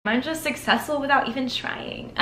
I'm just successful without even trying.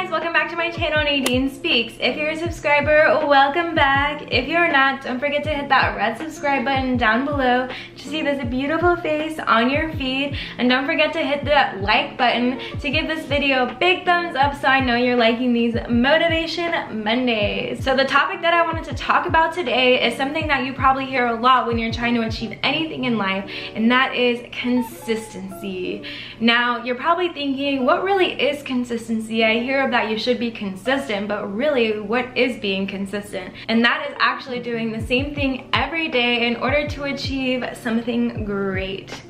Welcome back to my channel, Nadine Speaks. If you're a subscriber, welcome back. If you're not, don't forget to hit that red subscribe button down below to see this beautiful face on your feed. And don't forget to hit that like button to give this video a big thumbs up so I know you're liking these Motivation Mondays. So the topic that I wanted to talk about today is something that you probably hear a lot when you're trying to achieve anything in life, and that is consistency. Now, you're probably thinking, what really is consistency? I hear that you should be consistent, but really, what is being consistent? And that is actually doing the same thing every day in order to achieve something great.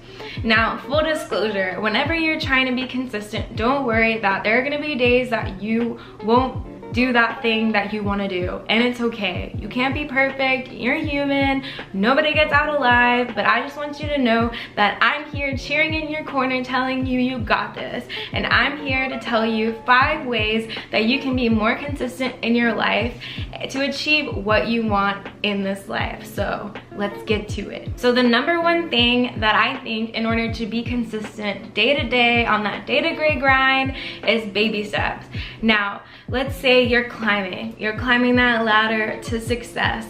Now, full disclosure, whenever you're trying to be consistent, don't worry that there are going to be days that you won't do that thing that you want to do, and it's okay. You can't be perfect, you're human, nobody gets out alive, but I just want you to know that I'm here cheering in your corner, telling you you got this. And I'm here to tell you 5 ways that you can be more consistent in your life to achieve what you want in this life. So let's get to it. So the number one thing that I think in order to be consistent day to day on that day-to-day grind is baby steps. Now, let's say you're climbing that ladder to success,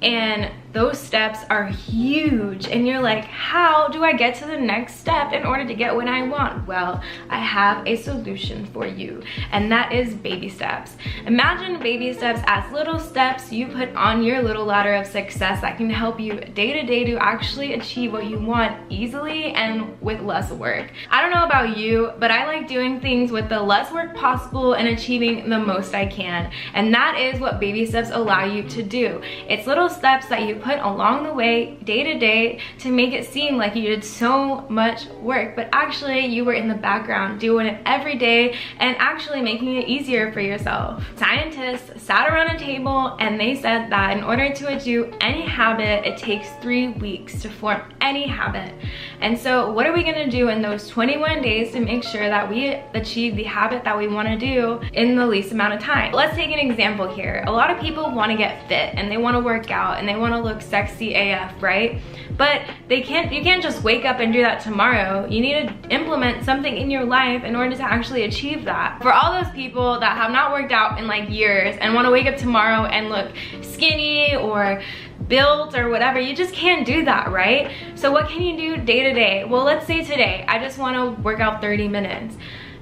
and those steps are huge, and you're like, how do I get to the next step in order to get what I want? Well, I have a solution for you, and that is baby steps. Imagine baby steps as little steps you put on your little ladder of success that can help you day to day to actually achieve what you want easily and with less work. I don't know about you, but I like doing things with the less work possible and achieving the most I can, and that is what baby steps allow you to do. It's little steps that you put along the way, day to day, to make it seem like you did so much work, but actually you were in the background doing it every day and actually making it easier for yourself. Scientists sat around a table and they said that in order to do any habit, it takes 3 weeks to form any habit. And so what are we gonna do in those 21 days to make sure that we achieve the habit that we wanna do in the least amount of time? Let's take an example here. A lot of people wanna get fit and they wanna work out and they wanna look sexy AF, right? But you can't just wake up and do that tomorrow. You need to implement something in your life in order to actually achieve that. For all those people that have not worked out in like years and want to wake up tomorrow and look skinny or built or whatever, you just can't do that, right? So what can you do day to day? Well, let's say today I just want to work out 30 minutes,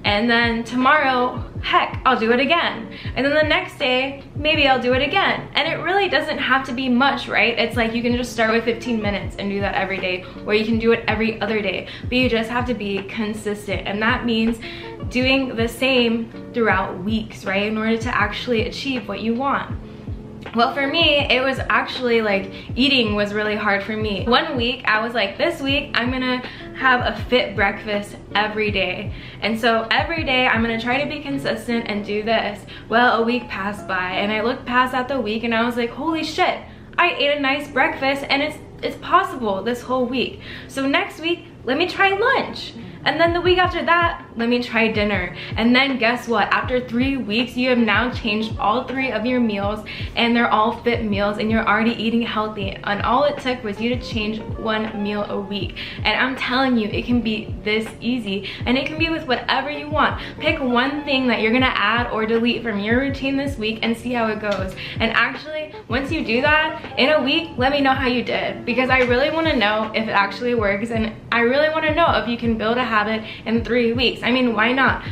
and then tomorrow, heck, I'll do it again. And then the next day, maybe I'll do it again. And it really doesn't have to be much, right? It's like you can just start with 15 minutes and do that every day, or you can do it every other day, but you just have to be consistent. And that means doing the same throughout weeks, right? In order to actually achieve what you want. Well, for me, it was actually like eating was really hard for me. One week, I was like, this week, I'm gonna have a fit breakfast every day. And so every day, I'm gonna try to be consistent and do this. Well, a week passed by and I looked past at the week and I was like, holy shit, I ate a nice breakfast and it's possible this whole week. So next week, let me try lunch. And then the week after that, let me try dinner. And then guess what? After 3 weeks, you have now changed all 3 of your meals and they're all fit meals and you're already eating healthy. And all it took was you to change 1 meal a week. And I'm telling you, it can be this easy, and it can be with whatever you want. Pick one thing that you're gonna add or delete from your routine this week and see how it goes. And actually, once you do that, in a week, let me know how you did, because I really wanna know if it actually works, and I really wanna know if you can build a habit in 3 weeks. I mean, why not?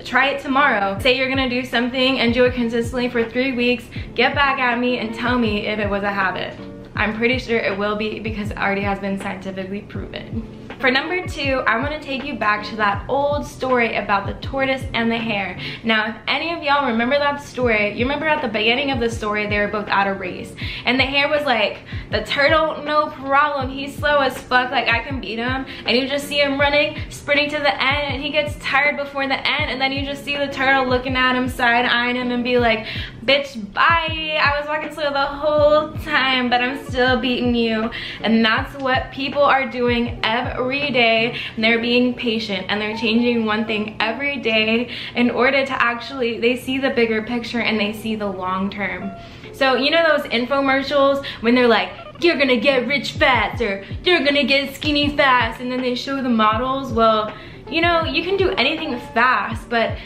Try it tomorrow. Say you're gonna do something and do it consistently for 3 weeks. Get back at me and tell me if it was a habit. I'm pretty sure it will be, because it already has been scientifically proven. For number 2, I want to take you back to that old story about the tortoise and the hare. Now, if any of y'all remember that story, you remember at the beginning of the story, they were both at a race. And the hare was like, the turtle, no problem, he's slow as fuck, like I can beat him. And you just see him running, sprinting to the end, and he gets tired before the end, and then you just see the turtle looking at him, side-eyeing him, and be like, bitch, bye, I was walking slow the whole time, but I'm still beating you. And that's what people are doing every day, and they're being patient and they're changing one thing every day in order to actually, they see the bigger picture and they see the long term. So you know those infomercials when they're like, you're gonna get rich fast, or you're gonna get skinny fast, and then they show the models? Well, you know, you can do anything fast, but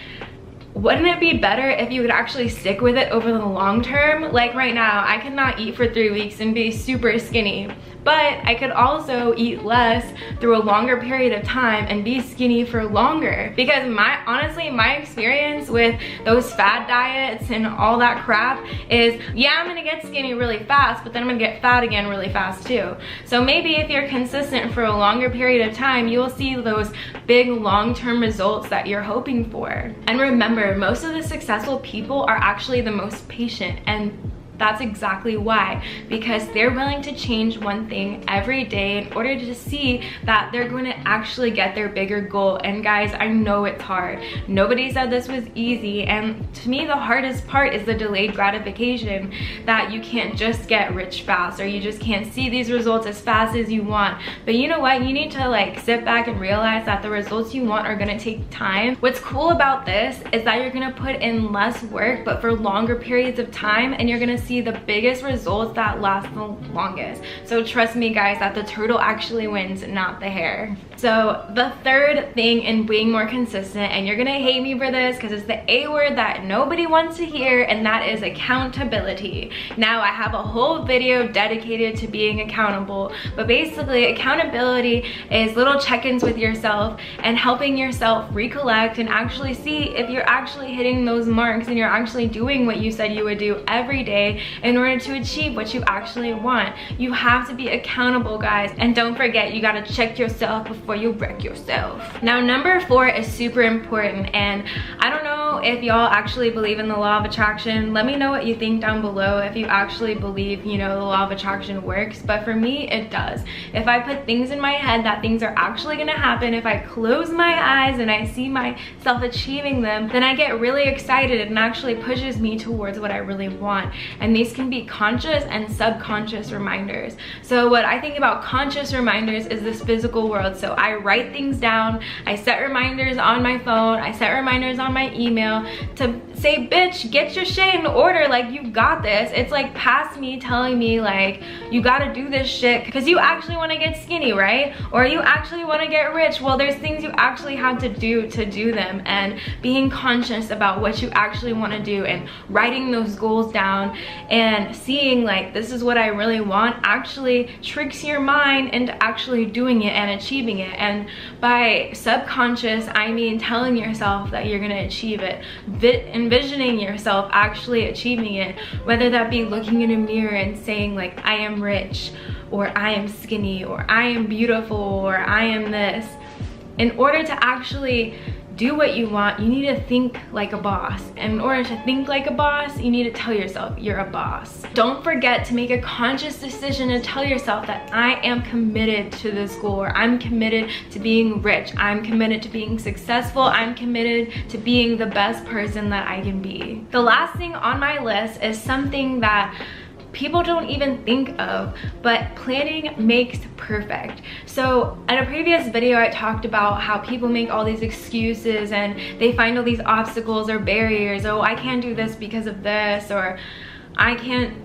wouldn't it be better if you could actually stick with it over the long term? Like right now, I could not eat for 3 weeks and be super skinny, but I could also eat less through a longer period of time and be skinny for longer. Because honestly, my experience with those fad diets and all that crap is, yeah, I'm gonna get skinny really fast, but then I'm gonna get fat again really fast too. So maybe if you're consistent for a longer period of time, you will see those big long-term results that you're hoping for. And remember, most of the successful people are actually the most patient, and that's exactly why, because they're willing to change one thing every day in order to see that they're going to actually get their bigger goal. And guys, I know it's hard. Nobody said this was easy, and to me the hardest part is the delayed gratification, that you can't just get rich fast, or you just can't see these results as fast as you want. But you know what, you need to like sit back and realize that the results you want are going to take time. What's cool about this is that you're going to put in less work but for longer periods of time, and you're going to see the biggest results that last the longest. So trust me guys, that the turtle actually wins, not the hare. So the third thing in being more consistent, and you're gonna hate me for this because it's the A word that nobody wants to hear, and that is accountability. Now I have a whole video dedicated to being accountable, but basically accountability is little check-ins with yourself and helping yourself recollect and actually see if you're actually hitting those marks and you're actually doing what you said you would do every day in order to achieve what you actually want. You have to be accountable, guys, and don't forget, you gotta check yourself before you wreck yourself. Now number 4 is super important, and I don't know if y'all actually believe in the law of attraction. Let me know what you think down below, if you actually believe, you know, the law of attraction works. But for me, it does. If I put things in my head that things are actually gonna happen, if I close my eyes and I see myself achieving them, then I get really excited and actually pushes me towards what I really want. And these can be conscious and subconscious reminders. So what I think about conscious reminders is this physical world. So I write things down, I set reminders on my phone, I set reminders on my email to say, bitch, get your shit in order, like you got this. It's like past me telling me like, you gotta do this shit because you actually want to get skinny, right? Or you actually want to get rich. Well, there's things you actually have to do them, and being conscious about what you actually want to do and writing those goals down and seeing like, this is what I really want, actually tricks your mind into actually doing it and achieving it. And by subconscious, I mean telling yourself that you're gonna achieve it, envisioning yourself actually achieving it, whether that be looking in a mirror and saying like, I am rich, or I am skinny, or I am beautiful, or I am this. In order to actually do what you want, you need to think like a boss. And in order to think like a boss, you need to tell yourself you're a boss. Don't forget to make a conscious decision and tell yourself that I am committed to this goal, or I'm committed to being rich, I'm committed to being successful, I'm committed to being the best person that I can be. The last thing on my list is something that people don't even think of, but planning makes perfect. So in a previous video, I talked about how people make all these excuses and they find all these obstacles or barriers. Oh, I can't do this because of this, or I can't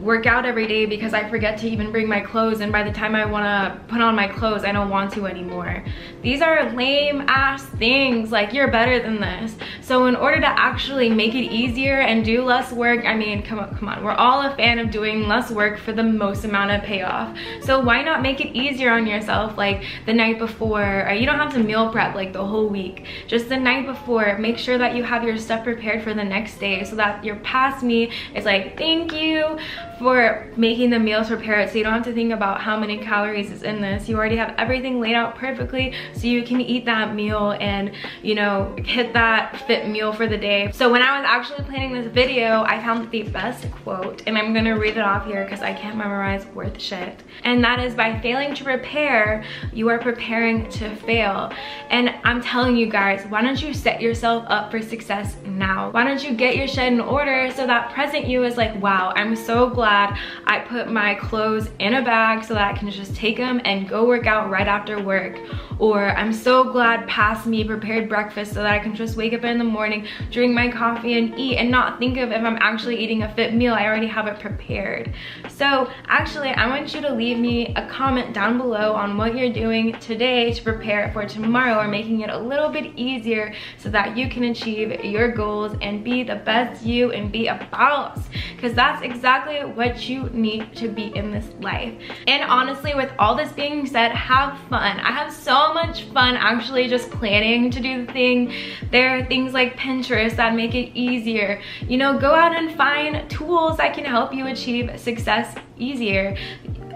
work out every day because I forget to even bring my clothes, and by the time I want to put on my clothes, I don't want to anymore. These are lame ass things. Like, you're better than this. So in order to actually make it easier and do less work, I mean, come on, we're all a fan of doing less work for the most amount of payoff. So why not make it easier on yourself, like the night before? Or you don't have to meal prep like the whole week. Just the night before, make sure that you have your stuff prepared for the next day, so that your past me is like, thank you for making the meals prepared, so you don't have to think about how many calories is in this. You already have everything laid out perfectly, so you can eat that meal and, you know, hit that fit meal for the day. So when I was actually planning this video, I found the best quote, and I'm gonna read it off here because I can't memorize worth shit. And that is, by failing to prepare, you are preparing to fail. And I'm telling you guys, why don't you set yourself up for success now? Why don't you get your shit in order so that present you is like, wow, I'm so glad glad I put my clothes in a bag so that I can just take them and go work out right after work. Or I'm so glad past me prepared breakfast so that I can just wake up in the morning, drink my coffee and eat, and not think of if I'm actually eating a fit meal. I already have it prepared. So actually, I want you to leave me a comment down below on what you're doing today to prepare for tomorrow, or making it a little bit easier so that you can achieve your goals and be the best you and be a boss, because that's exactly what you need to be in this life. And honestly, with all this being said, have fun. I have so much fun actually just planning to do the thing. There are things like Pinterest that make it easier. You know, go out and find tools that can help you achieve success easier.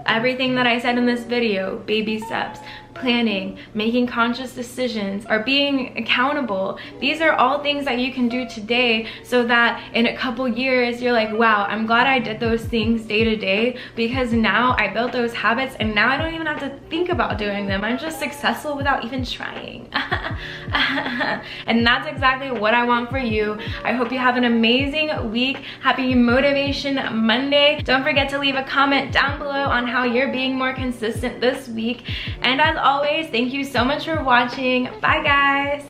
Everything that I said in this video, baby steps, planning, making conscious decisions, or being accountable. These are all things that you can do today so that in a couple years you're like, wow, I'm glad I did those things day to day, because now I built those habits and now I don't even have to think about doing them. I'm just successful without even trying. And that's exactly what I want for you. I hope you have an amazing week. Happy Motivation Monday. Don't forget to leave a comment down below on how you're being more consistent this week. And as always, thank you so much for watching. Bye guys.